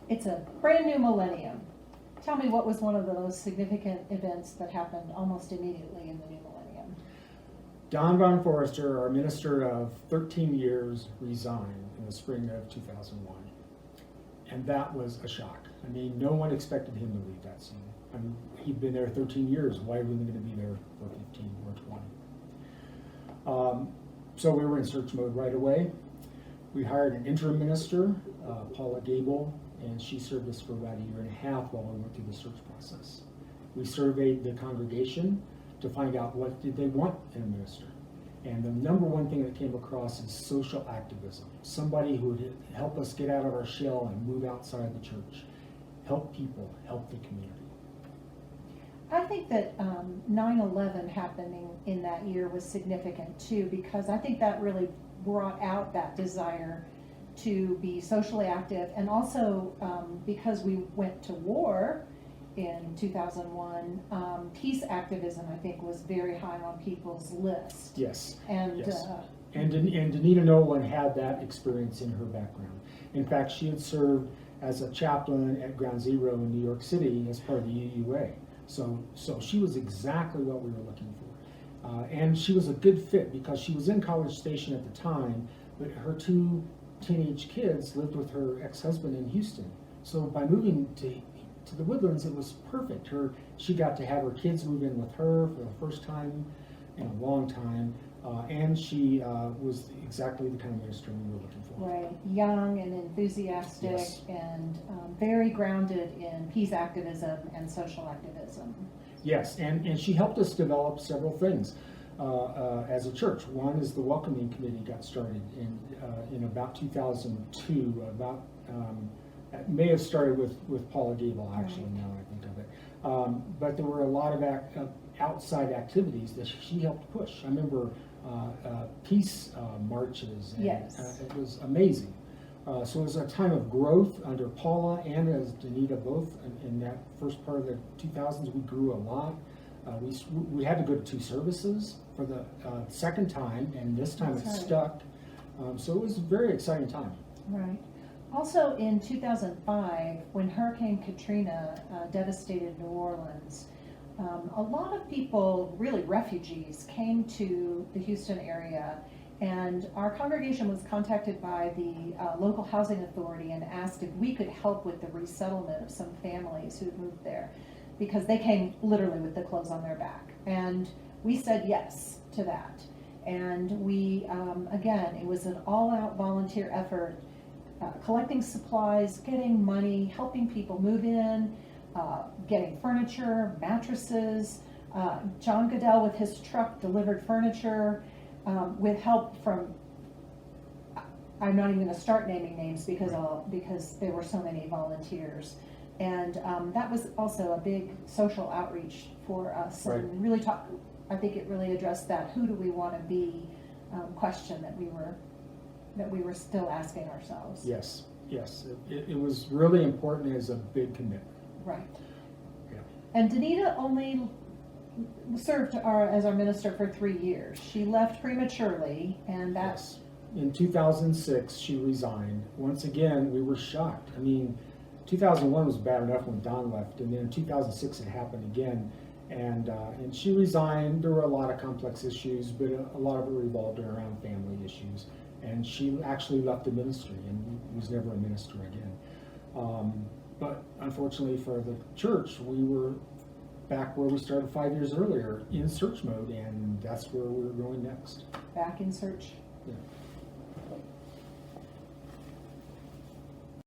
It's a brand new millennium. Tell me, what was one of those significant events that happened almost immediately in the new millennium? Don Von Forrester, our minister of 13 years, resigned in the spring of 2001. And that was a shock. I mean, no one expected him to leave that scene. I mean, he'd been there 13 years. Why wasn't he going to be there for 15 or 20? So we were in search mode right away. We hired an interim minister, Paula Gable, and she served us for about a year and a half while we went through the search process. We surveyed the congregation to find out what did they want in a minister. And the number one thing that came across is social activism. Somebody who would help us get out of our shell and move outside the church. Help people, help the community. I think that 9/11 happening in that year was significant too, because I think that really brought out that desire to be socially active, and also because we went to war in 2001, peace activism, I think, was very high on people's list. Yes. And yes. And Danita Nolan had that experience in her background. In fact, she had served as a chaplain at Ground Zero in New York City as part of the UUA. So she was exactly what we were looking for. And she was a good fit because she was in College Station at the time, but her two teenage kids lived with her ex-husband in Houston. So by moving to the Woodlands, it was perfect. She got to have her kids move in with her for the first time in a long time, and she was exactly the kind of minister we were looking for. Right, young and enthusiastic, yes. and very grounded in peace activism and social activism. Yes, and she helped us develop several things as a church. One is the welcoming committee got started in about 2002. It may have started with Paula Gable, actually, right. now I think of it. But there were a lot of outside activities that she helped push. I remember peace marches. And, yes. It was amazing. So it was a time of growth under Paula and as Danita both. In that first part of the 2000s, we grew a lot. We had to go to 2 services for the second time, and this time That's it right. stuck. So it was a very exciting time. Right. Also in 2005, when Hurricane Katrina devastated New Orleans, a lot of people, really refugees, came to the Houston area, and our congregation was contacted by the local housing authority and asked if we could help with the resettlement of some families who had moved there, because they came literally with the clothes on their back. And we said yes to that. And we, again, it was an all-out volunteer effort, collecting supplies, getting money, helping people move in, getting furniture, mattresses. John Goodell with his truck delivered furniture with help from, I'm not even going to start naming names because there were so many volunteers. And that was also a big social outreach for us. Right. And really I think it really addressed that who do we want to be question that we were still asking ourselves. Yes, yes. It was really important as a big commitment. Right. Yeah. And Danita only served as our minister for 3 years. She left prematurely, and that's... Yes. In 2006, she resigned. Once again, we were shocked. I mean, 2001 was bad enough when Don left, and then in 2006 it happened again. And she resigned. There were a lot of complex issues, but a lot of it revolved around family issues. And she actually left the ministry and was never a minister again. But unfortunately for the church, we were back where we started 5 years earlier in search mode, and that's where we're going next. Back in search. Yeah.